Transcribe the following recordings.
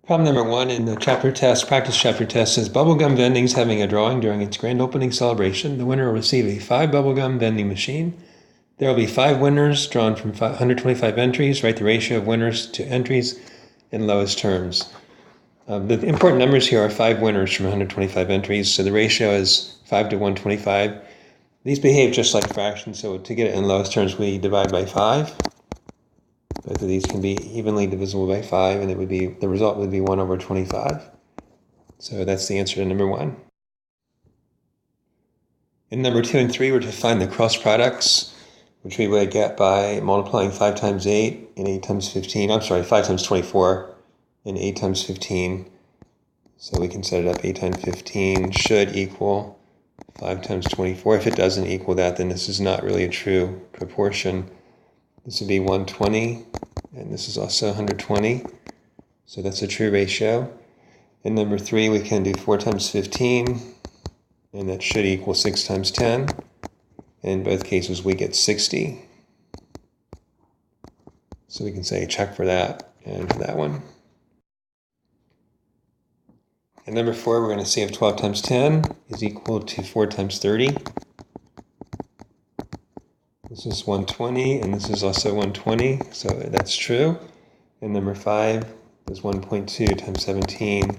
Problem number 1 in the chapter test, practice chapter test, says Bubblegum Vending is having a drawing during its grand opening celebration. The winner will receive a 5 bubblegum vending machine. There will be 5 winners drawn from 125 entries. Write the ratio of winners to entries in lowest terms. The important numbers here are 5 winners from 125 entries, so the ratio is 5 to 125. These behave just like fractions, so to get it in lowest terms, we divide by 5. Both of these can be evenly divisible by 5, and the result would be 1 over 25. So that's the answer to number 1. In number 2 and 3, we're to find the cross products, which we would get by multiplying 5 times 8 and 8 times 15. 5 times 24 and 8 times 15. So we can set it up 8 times 15 should equal 5 times 24. If it doesn't equal that, then this is not really a true proportion. This would be 120, and this is also 120. So that's a true ratio. In number 3, we can do 4 times 15, and that should equal 6 times 10. In both cases, we get 60. So we can say check for that and for that one. In number 4, we're going to see if 12 times 10 is equal to 4 times 30. This is 120, and this is also 120, so that's true. And number 5 is 1.2 times 17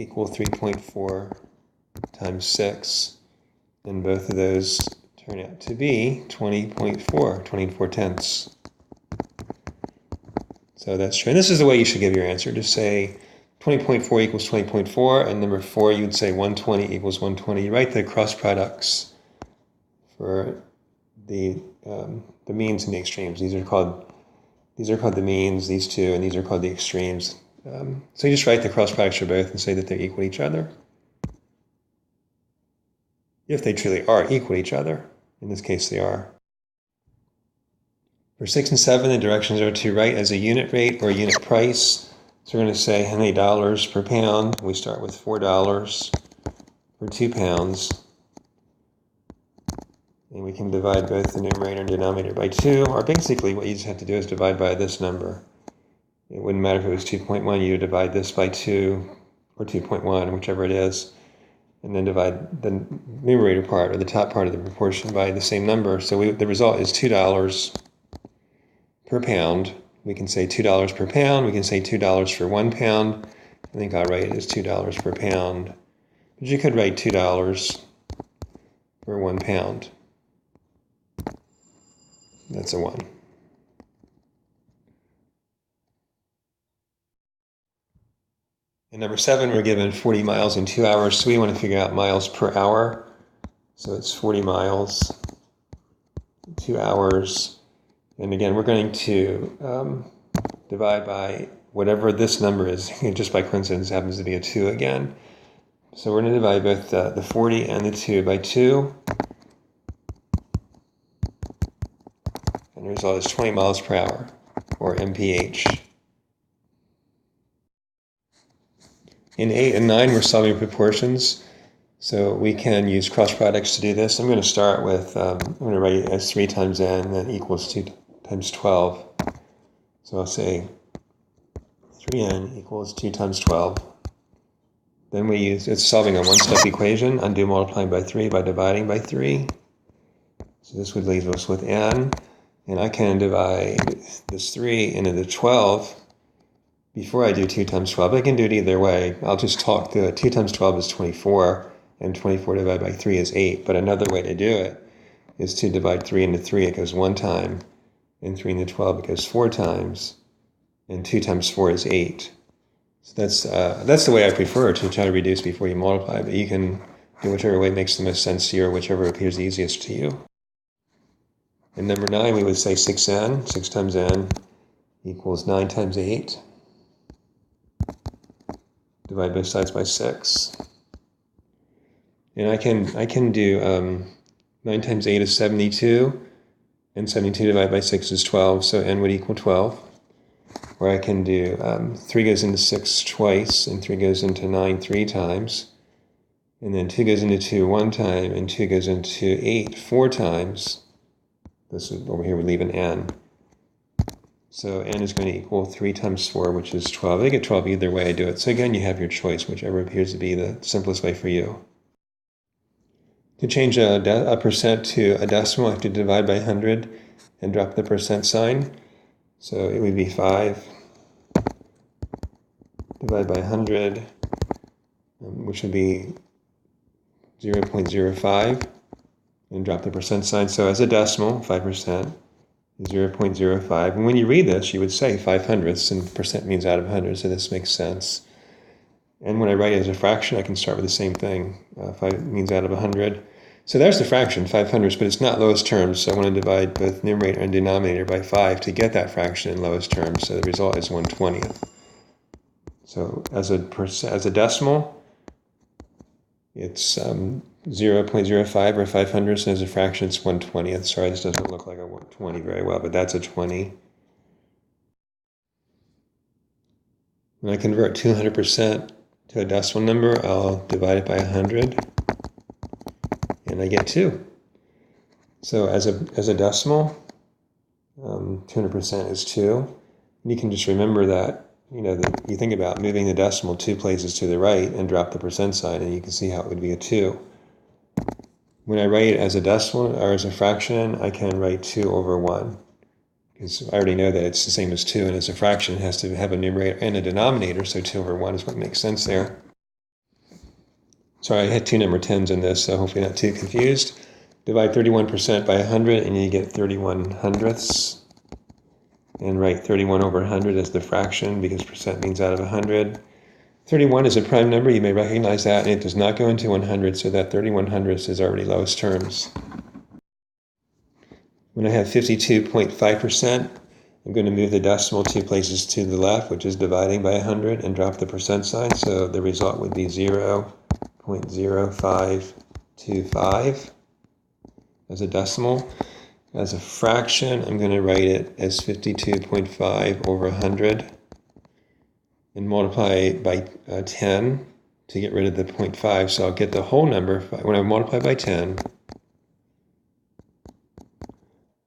equal 3.4 times 6. And both of those turn out to be 20.4, 24 tenths. So that's true. And this is the way you should give your answer. Just say 20.4 equals 20.4, and number 4, you would say 120 equals 120. You write the cross products for the means and the extremes. These are called the means, these two, and these are called the extremes. So you just write the cross products for both and say that they're equal to each other. If they truly are equal to each other. In this case, they are. For 6 and 7, the directions are to write as a unit rate or a unit price. So we're going to say how many dollars per pound. We start with $4 for 2 pounds. And we can divide both the numerator and denominator by 2, or basically what you just have to do is divide by this number. It wouldn't matter if it was 2.1, you divide this by 2, or 2.1, whichever it is, and then divide the numerator part, or the top part of the proportion, by the same number. So the result is $2 per pound. We can say $2 per pound, we can say $2 for 1 pound. I think I'll write it as $2 per pound. But you could write $2 for 1 pound. That's a 1. In number 7, we're given 40 miles in 2 hours, so we want to figure out miles per hour. So it's 40 miles, 2 hours. And again, we're going to divide by whatever this number is. Just by coincidence, it happens to be a 2 again. So we're going to divide both the 40 and the 2 by 2. And the result is 20 miles per hour, or mph. In 8 and 9, we're solving proportions. So we can use cross products to do this. I'm going to start with, I'm going to write it as 3 times n, that equals 2 times 12. So I'll say 3n equals 2 times 12. Then it's solving a one-step equation, undo multiplying by 3 by dividing by 3. So this would leave us with n. And I can divide this 3 into the 12 before I do 2 times 12. I can do it either way. I'll just talk through it. 2 times 12 is 24, and 24 divided by 3 is 8. But another way to do it is to divide 3 into 3. It goes 1 time, and 3 into 12, it goes 4 times, and 2 times 4 is 8. So that's the way I prefer to try to reduce before you multiply, but you can do whichever way makes the most sense to you, or whichever appears easiest to you. In number 9, we would say 6n. 6 times n equals 9 times 8. Divide both sides by 6. And I can do 9 times 8 is 72, and 72 divided by 6 is 12, so n would equal 12. Or I can do 3 goes into 6 twice, and 3 goes into 9 3 times. And then 2 goes into 2 1 time, and 2 goes into 8 4 times. This is, over here we leave an n. So n is going to equal 3 times 4, which is 12. I get 12 either way I do it. So again, you have your choice, whichever appears to be the simplest way for you. To change a percent to a decimal, I have to divide by 100 and drop the percent sign. So it would be 5 divided by 100, which would be 0.05, and drop the percent sign. So as a decimal, 5%. 0.05. And when you read this, you would say 500ths, and percent means out of 100, so this makes sense. And when I write it as a fraction, I can start with the same thing. 5 means out of 100. So there's the fraction, 500ths, but it's not lowest terms, so I want to divide both numerator and denominator by 5 to get that fraction in lowest terms, so the result is 1/20th. So as a decimal, it's 0.05 or 500ths, and as a fraction, it's 1/20th. Sorry, this doesn't look like a 20 very well, but that's a 20. When I convert 200% to a decimal number, I'll divide it by 100, and I get 2. So as a decimal, 200% is 2. And you can just remember that, you think about moving the decimal 2 places to the right and drop the percent sign, and you can see how it would be a 2. When I write it as a decimal or as a fraction, I can write 2 over 1. Because I already know that it's the same as 2, and as a fraction, it has to have a numerator and a denominator, so 2 over 1 is what makes sense there. Sorry, I had 2 number 10s in this, so hopefully not too confused. Divide 31% by 100, and you get 31/100ths. And write 31 over 100 as the fraction, because percent means out of 100. 31 is a prime number, you may recognize that, and it does not go into 100, so that 31/100ths is already lowest terms. When I have 52.5%, I'm going to move the decimal 2 places to the left, which is dividing by 100, and drop the percent sign, so the result would be 0.0525 as a decimal. As a fraction, I'm going to write it as 52.5 over 100 and multiply by 10 to get rid of the 0.5. So I'll get the whole number. When I multiply by 10,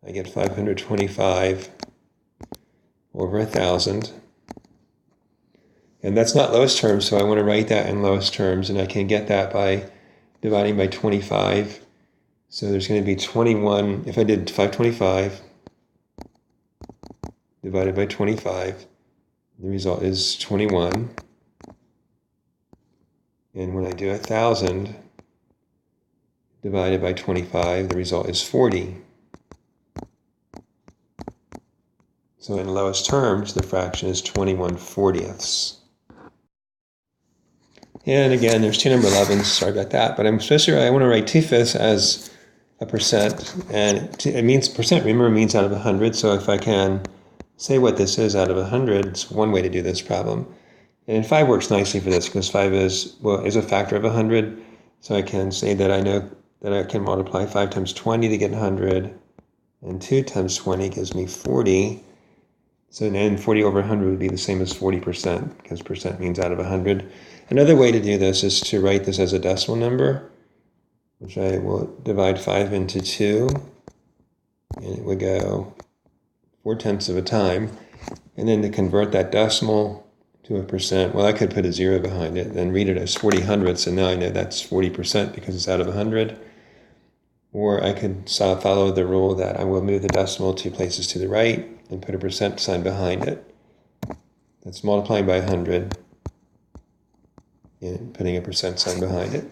I get 525 over 1,000. And that's not lowest terms, so I want to write that in lowest terms, and I can get that by dividing by 25. So there's going to be 21, if I did 525 divided by 25, the result is 21. And when I do 1,000 divided by 25, the result is 40. So in lowest terms, the fraction is 21/40ths. And again, there's 2 number 11s, sorry about that, but I want to write 2/5 as a percent, and it means percent, remember, means out of 100, so if I can say what this is out of 100, it's one way to do this problem. And 5 works nicely for this, because 5 is a factor of 100, so I can say that I know that I can multiply 5 times 20 to get 100, and 2 times 20 gives me 40, so then 40 over 100 would be the same as 40%, because percent means out of 100. Another way to do this is to write this as a decimal number, which I will divide 5 into 2, and it would go 4/10 of a time. And then to convert that decimal to a percent, well, I could put a 0 behind it, then read it as 40/100ths, and now I know that's 40% because it's out of 100. Or I could follow the rule that I will move the decimal 2 places to the right and put a percent sign behind it. That's multiplying by 100 and putting a percent sign behind it.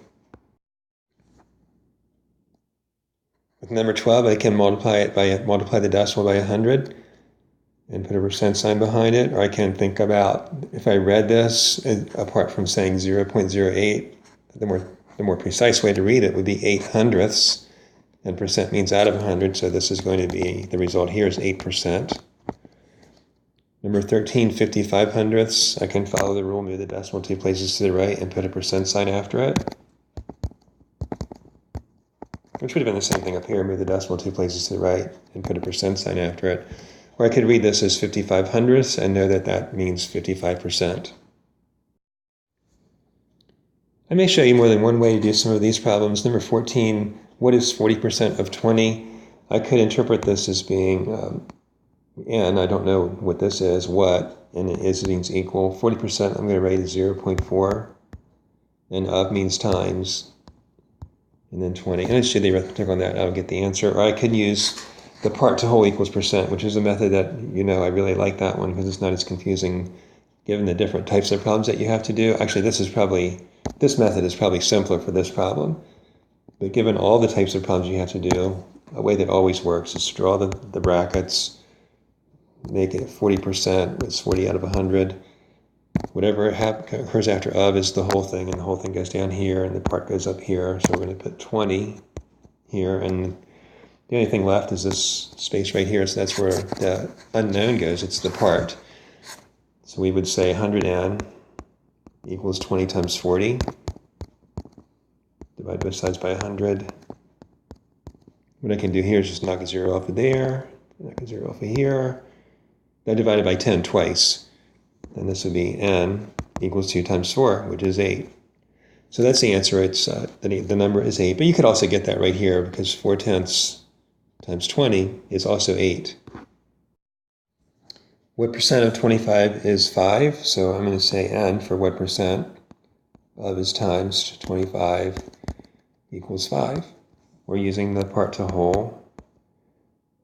With number 12, I can multiply the decimal by 100 and put a percent sign behind it. Or I can think about, if I read this, apart from saying 0.08, the more precise way to read it would be 8/100ths, and percent means out of 100, so this is going to be, the result here is 8%. Number 13, 55/100ths, I can follow the rule, move the decimal 2 places to the right and put a percent sign after it. Which would have been the same thing up here, move the decimal 2 places to the right and put a percent sign after it. Or I could read this as 55/100ths and know that that means 55%. I may show you more than one way to do some of these problems. Number 14, what is 40% of 20? I could interpret this as being n, I don't know what this is, what, and it is means equal. 40% I'm going to write as 0.4, and of means times, and then 20. And I should the arithmetic on that, I'll get the answer. Or I could use the part to whole equals percent, which is a method that, I really like that one because it's not as confusing given the different types of problems that you have to do. Actually, this method is probably simpler for this problem. But given all the types of problems you have to do, a way that always works is to draw the brackets, make it 40%, it's 40 out of 100. Whatever occurs after of is the whole thing, and the whole thing goes down here, and the part goes up here. So we're going to put 20 here, and the only thing left is this space right here, so that's where the unknown goes. It's the part. So we would say 100n equals 20 times 40. Divide both sides by 100. What I can do here is just knock a 0 off of there, knock a 0 off of here. That divided by 10 twice. Then this would be n equals 2 times 4, which is 8. So that's the answer. It's the number is 8. But you could also get that right here because 4/10 times 20 is also 8. What percent of 25 is 5? So I'm going to say n for what percent of is times 25 equals 5. We're using the part to whole.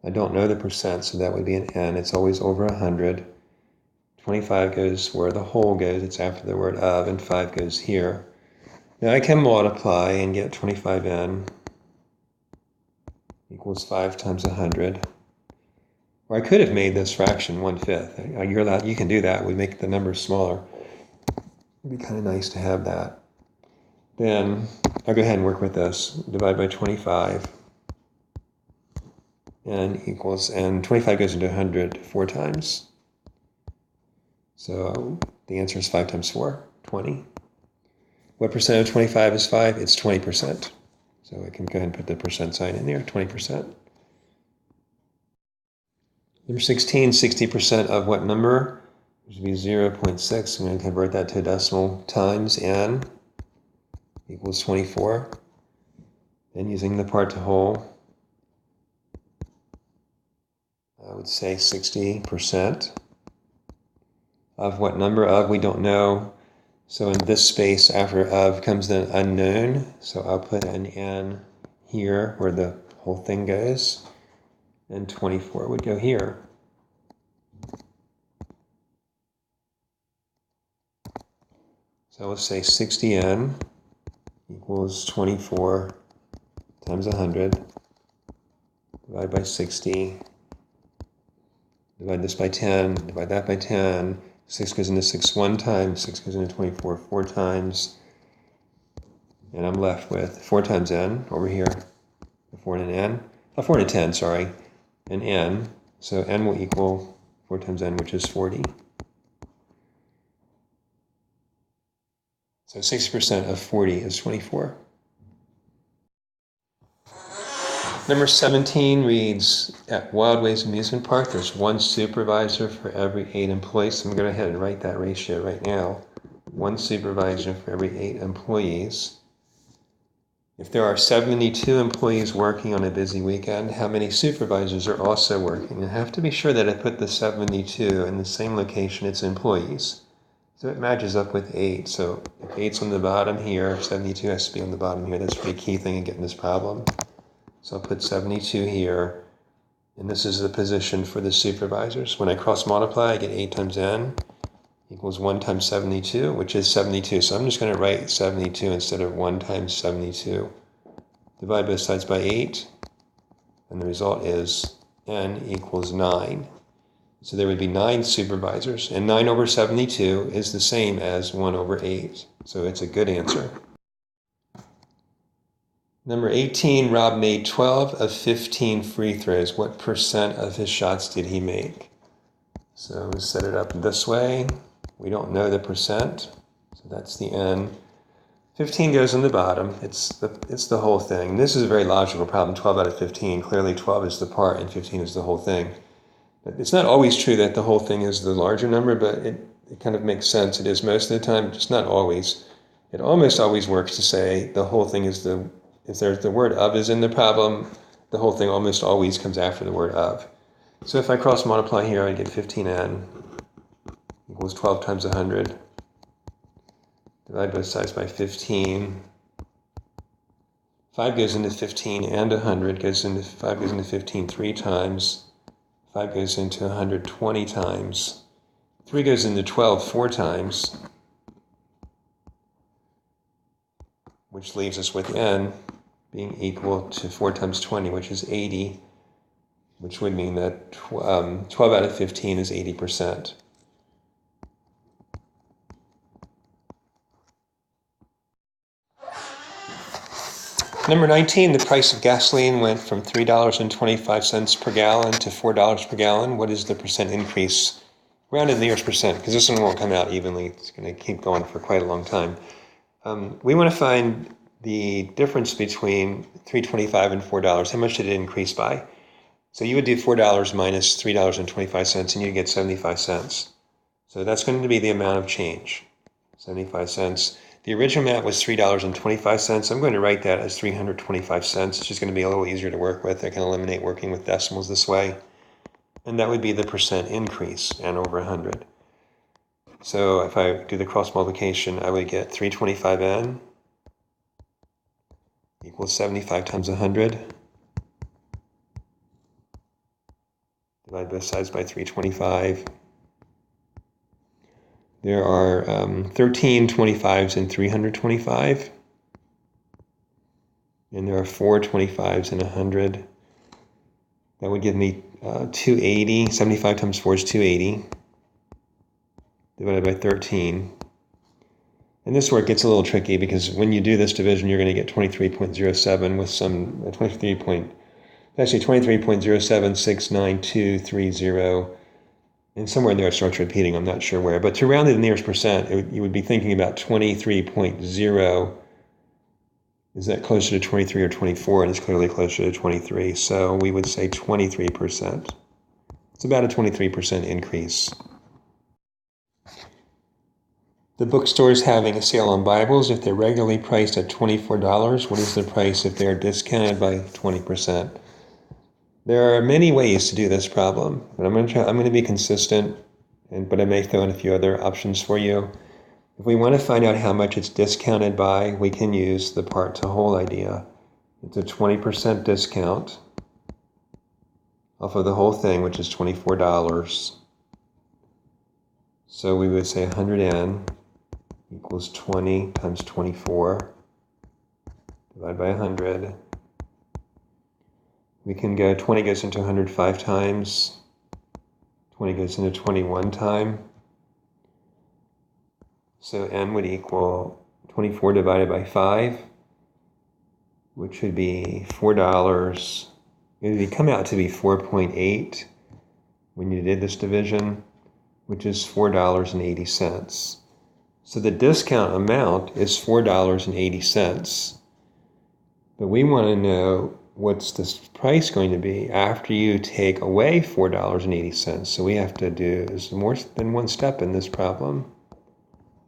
I don't know the percent, so that would be an n. It's always over 100. 25 goes where the whole goes. It's after the word of, and 5 goes here. Now I can multiply and get 25n equals 5 times 100. Or I could have made this fraction 1/5. You're allowed, you can do that. We make the numbers smaller. It'd be kind of nice to have that. Then I'll go ahead and work with this. Divide by 25. And 25 goes into 100 4 times. So the answer is 5 times 4, 20. What percent of 25 is 5? It's 20%. So I can go ahead and put the percent sign in there, 20%. Number 16, 60% of what number? Which would be 0.6. I'm going to convert that to a decimal times n equals 24. And using the part to whole, I would say 60% of what number? Of we don't know. So in this space after of comes the unknown. So I'll put an n here where the whole thing goes. And 24 would go here. So let's say 60n equals 24 times 100. Divide by 60. Divide this by 10. Divide that by 10. 6 goes into 6 one time. 6 goes into 24 4 times. And I'm left with 4 times n over here. 4 and an n. 4 and a 10, sorry. And n. So n will equal 4 times n, which is 40. So 60% of 40 is 24. Number 17 reads, at Wildways Amusement Park, there's one supervisor for every 8 employees. So I'm going to go ahead and write that ratio right now. One supervisor for every 8 employees. If there are 72 employees working on a busy weekend, how many supervisors are also working? I have to be sure that I put the 72 in the same location it's employees. So it matches up with 8. So if 8's on the bottom here, 72 has to be on the bottom here. That's a pretty key thing in getting this problem. So I'll put 72 here, and this is the position for the supervisors. When I cross multiply, I get 8 times n equals 1 times 72, which is 72. So I'm just going to write 72 instead of 1 times 72. Divide both sides by 8, and the result is n equals 9. So there would be 9 supervisors, and 9 over 72 is the same as 1 over 8. So it's a good answer. Number 18, Rob made 12 of 15 free throws. What percent of his shots did he make? So we set it up this way. We don't know the percent, so that's the n. 15 goes on the bottom. It's the whole thing. This is a very logical problem, 12 out of 15. Clearly 12 is the part and 15 is the whole thing. But it's not always true that the whole thing is the larger number, but it kind of makes sense. It is most of the time, just not always. It almost always works to say the whole thing is if there's the word of is in the problem, the whole thing almost always comes after the word of. So if I cross multiply here, I get 15n equals 12 times 100. Divide both sides by 15. 5 goes into 15 and 100 goes into 5 goes into 15 3 times. 5 goes into 100 20 times. 3 goes into 12 4 times, which leaves us with n being equal to 4 times 20, which is 80, which would mean that 12 out of 15 is 80%. Number 19, the price of gasoline went from $3.25 per gallon to $4 per gallon. What is the percent increase? Rounded to the nearest percent, because this one won't come out evenly. It's going to keep going for quite a long time. We want to find the difference between $3.25 and $4. How much did it increase by? So you would do $4 minus $3.25, and you'd get 75 cents. So that's going to be the amount of change, 75 cents. The original amount was $3.25. I'm going to write that as 325 cents. It's just going to be a little easier to work with. I can eliminate working with decimals this way. And that would be the percent increase, n over 100. So if I do the cross multiplication, I would get 325n equals 75 times 100. Divide both sides by 325. There are 13 25s in 325. And there are 4 25s in 100. That would give me 280. 75 times 4 is 280. Divided by 13. And this is where it gets a little tricky, because when you do this division, you're going to get 23.07 with some 23.0769230. And somewhere in there it starts repeating, I'm not sure where. But to round it to the nearest percent, you would be thinking about 23.0. Is that closer to 23 or 24? And it's clearly closer to 23. So we would say 23%. It's about a 23% increase. The bookstore is having a sale on Bibles. If they're regularly priced at $24, what is the price if they're discounted by 20%? There are many ways to do this problem, but I'm going to be consistent, but I may throw in a few other options for you. If we want to find out how much it's discounted by, we can use the part to whole idea. It's a 20% discount off of the whole thing, which is $24. So we would say 100n equals 20 times 24, divided by 100. We can go 20 goes into 100 5 times, 20 goes into 21 time. So n would equal 24 divided by 5, which would be $4. It would come out to be 4.8 when you did this division, which is $4.80. So the discount amount is $4.80. But we want to know what's this price going to be after you take away $4.80. So we have to do more than one step in this problem.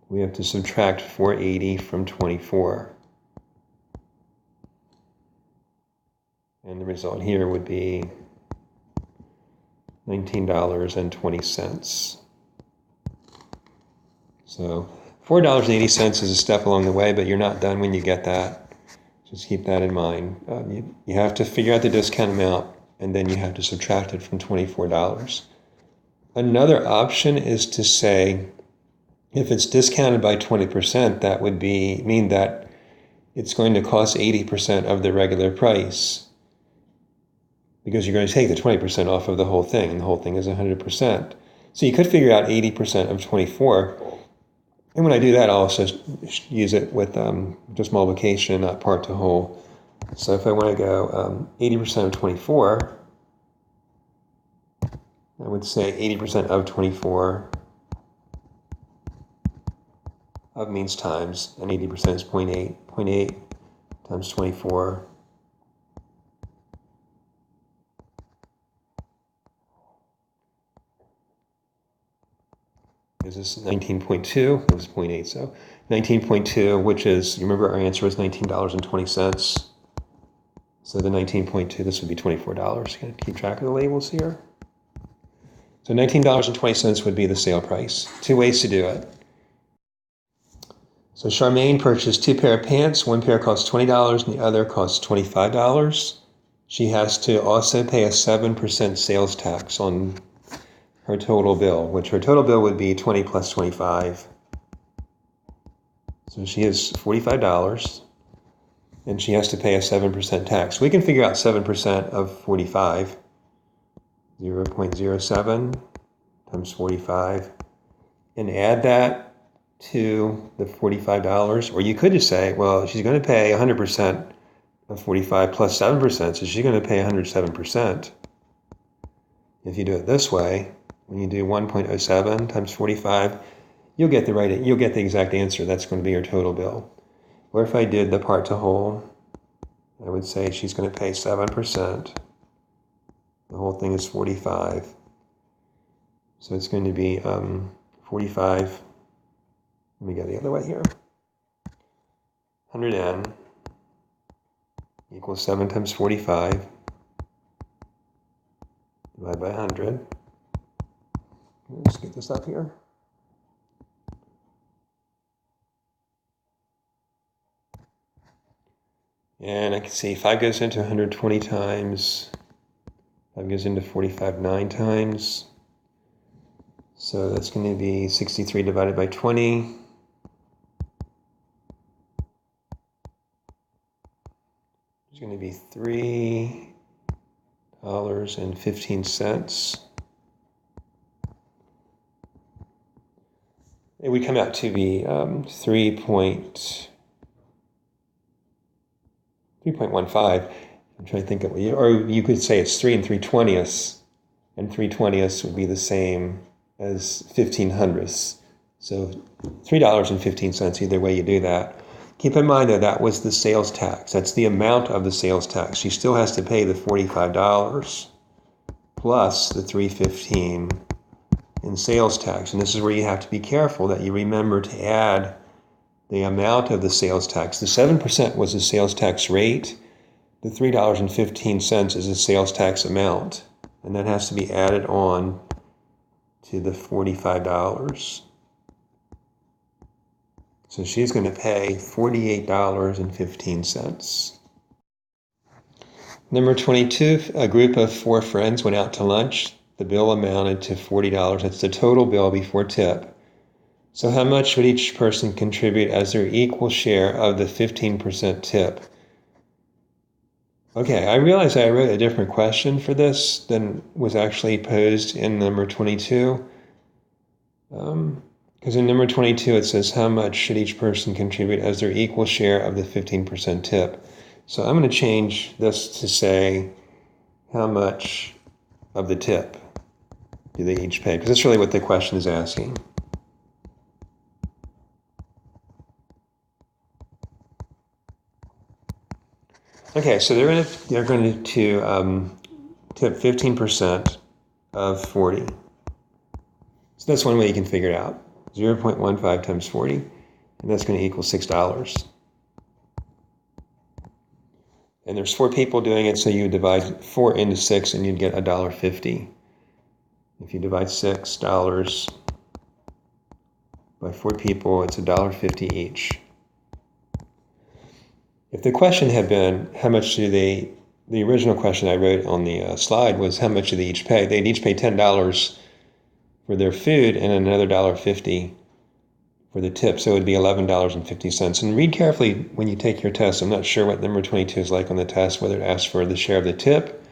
We have to subtract 480 from 24. And the result here would be $19.20. So $4.80 is a step along the way, but you're not done when you get that. Just keep that in mind. You have to figure out the discount amount, and then you have to subtract it from $24. Another option is to say, if it's discounted by 20%, that would mean that it's going to cost 80% of the regular price, because you're going to take the 20% off of the whole thing, and the whole thing is 100%. So you could figure out 80% of 24. And when I do that, I'll also use it with just multiplication, not part to whole. So if I want to go 80% of 24, I would say 80% of 24 of means times, and 80% is 0.8. 0.8 times 24. Is this 19.2? It was 0.8, so 19.2, which is, you remember our answer was $19.20. So the 19.2, this would be $24. Gonna keep track of the labels here. So $19.20 would be the sale price. 2 ways to do it. So Charmaine purchased 2 pair of pants. One pair costs $20 and the other costs $25. She has to also pay a 7% sales tax on her total bill, which her total bill would be 20 plus 25. So she has $45 and she has to pay a 7% tax. We can figure out 7% of 45. 0.07 times 45 and add that to the $45. Or you could just say, well, she's going to pay 100% of 45 plus 7%, so she's going to pay 107%. If you do it this way, when you do 1.07 times 45, you'll get the exact answer. That's going to be your total bill. Or if I did the part to whole, I would say she's going to pay 7%. The whole thing is 45. So it's going to be 45. Let me go the other way here. 100N equals 7 times 45 divided by 100. Let's get this up here. And I can see 5 goes into 120 times. 5 goes into 45 9 times. So that's going to be 63 divided by 20. It's going to be $3.15. It would come out to be 3.15. I'm trying to think of, or you could say it's 3 3/20, and 3/20 would be the same as 15/100. So $3.15, either way you do that. Keep in mind that that was the sales tax. That's the amount of the sales tax. She still has to pay the $45 plus the $3.15 in sales tax. And this is where you have to be careful that you remember to add the amount of the sales tax. The 7% was the sales tax rate. The $3.15 is the sales tax amount. And that has to be added on to the $45. So she's going to pay $48.15. Number 22, a group of 4 friends went out to lunch. The bill amounted to $40. That's the total bill before tip. So how much would each person contribute as their equal share of the 15% tip? Okay, I realize I wrote a different question for this than was actually posed in number 22. Because in number 22 it says how much should each person contribute as their equal share of the 15% tip. So I'm going to change this to say how much of the tip do they each pay, because that's really what the question is asking. Okay, so they're going to tip 15% of 40. So that's one way you can figure it out. 0.15 times 40, and that's going to equal $6. And there's 4 people doing it, so you divide 4 into 6 and you'd get $1.50. If you divide $6 by 4 people, it's $1.50 each. If the question had been, how much do they, the original question I wrote on the slide was how much do they each pay? They'd each pay $10 for their food and another $1.50 for the tip, so it would be $11.50. And read carefully when you take your test. I'm not sure what number 22 is like on the test, whether it asks for the share of the tip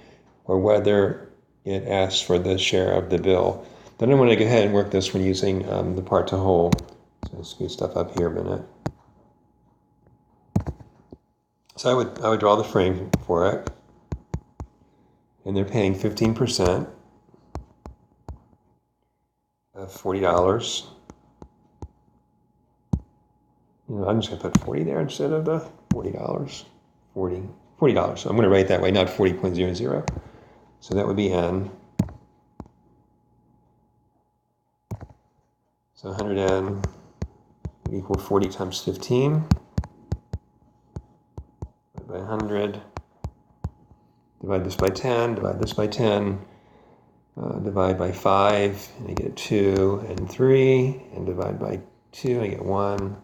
or whether it asks for the share of the bill. Then I want to go ahead and work this one using the part to whole. So let's scoot stuff up here a minute. So I would draw the frame for it, and they're paying 15% of $40. I'm just going to put 40 there instead of the $40. $40. So I'm going to write that way, not 40.00. So that would be N. So 100N would equal 40 times 15 by 100. Divide this by 10, divide this by 10. divide by 5, and I get 2 and 3, and divide by 2, I get 1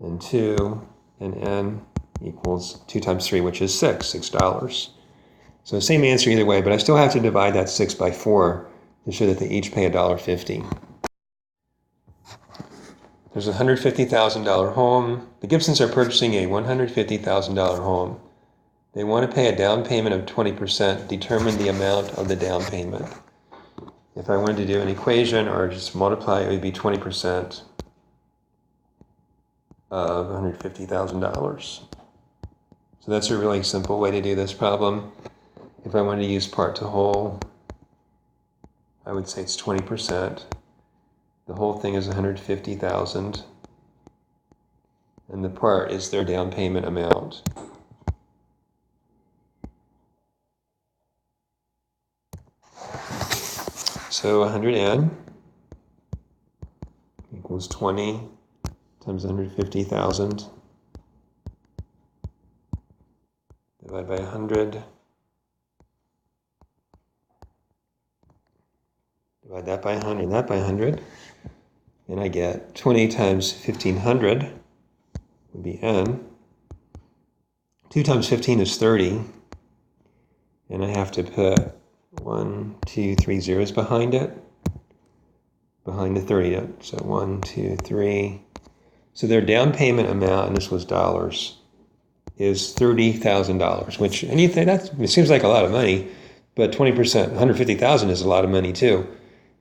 and 2, and n equals 2 times 3, which is $6. So same answer either way, but I still have to divide that 6 by 4 to show that they each pay $1.50. There's a $150,000 home. The Gibsons are purchasing a $150,000 home. They want to pay a down payment of 20%. Determine the amount of the down payment. If I wanted to do an equation or just multiply, it would be 20% of $150,000. So that's a really simple way to do this problem. If I wanted to use part to whole, I would say it's 20%. The whole thing is $150,000, and the part is their down payment amount. So 100n equals 20 times 150,000 divided by 100. Divide that by 100 and that by 100. And I get 20 times 1500 would be n. 2 times 15 is 30. And I have to put 1, 2, 3 zeros behind it. Behind the 30. So 1, 2, 3. So their down payment amount, and this was dollars, is $30,000, which, and you think it seems like a lot of money, but 20%, 150,000 is a lot of money too.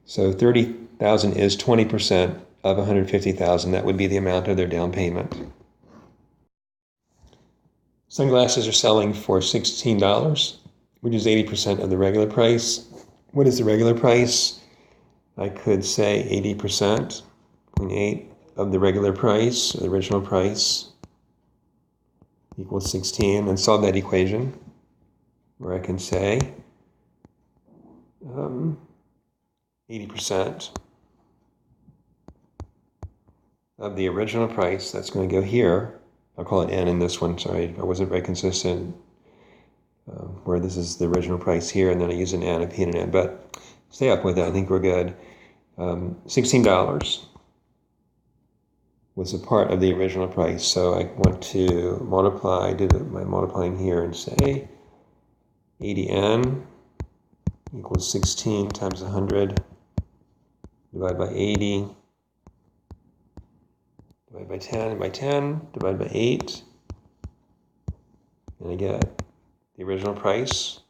So 30,000 is 20% of 150,000. That would be the amount of their down payment. Sunglasses are selling for $16, which is 80% of the regular price. What is the regular price? I could say 80%, 0.8 of the regular price, or the original price, equals 16, and solve that equation, where I can say 80% of the original price, that's going to go here. I'll call it n in this one, sorry, I wasn't very consistent, where this is the original price here, and then I use an n, a p and an n, but stay up with it, I think we're good. $16 was a part of the original price, so I want to multiply, do my multiplying here, and say 80n equals 16 times 100 divided by 80, divide by 10, and by 10, divide by 8, and I get the original price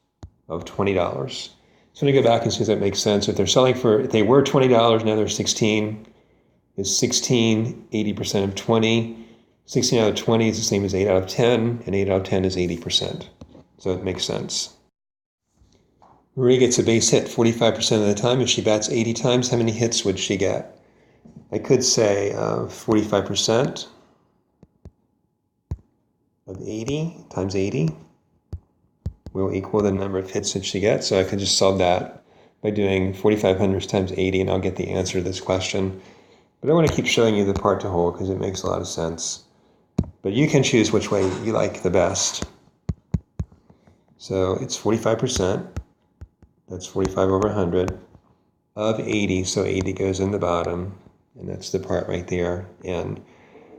of $20. So I'm going to go back and see if that makes sense. If they're selling for, if they were $20, now they're 16, is 16, 80% of 20. 16 out of 20 is the same as 8 out of 10, and 8 out of 10 is 80%. So it makes sense. Marie gets a base hit 45% of the time. If she bats 80 times, how many hits would she get? I could say 45% of 80 times 80 will equal the number of hits that she gets. So I could just solve that by doing 4,500 times 80, and I'll get the answer to this question. But I want to keep showing you the part to whole because it makes a lot of sense. But you can choose which way you like the best. So it's 45%. That's 45 over 100 of 80. So 80 goes in the bottom. And that's the part right there, n.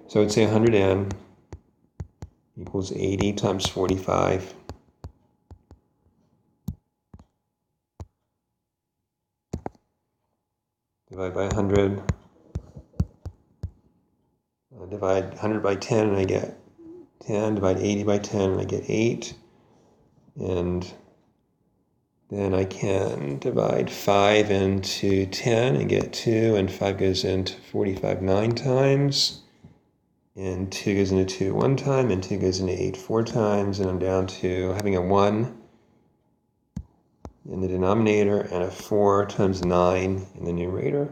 So I'd say 100n equals 80 times 45. Divide by 100. Divide 100 by 10 and I get 10. Divide 80 by 10 and I get 8. And then I can divide 5 into 10 and get 2. And 5 goes into 45 9 times. And 2 goes into 2 1 time. And 2 goes into 8 4 times. And I'm down to having a 1 in the denominator and a 4 times 9 in the numerator.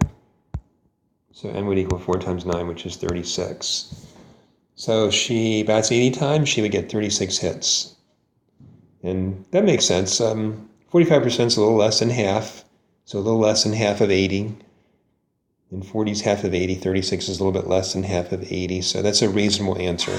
So n would equal 4 times 9, which is 36. So if she bats 80 times, she would get 36 hits. And that makes sense. 45% is a little less than half, so a little less than half of 80. And 40 is half of 80. 36 is a little bit less than half of 80, so that's a reasonable answer.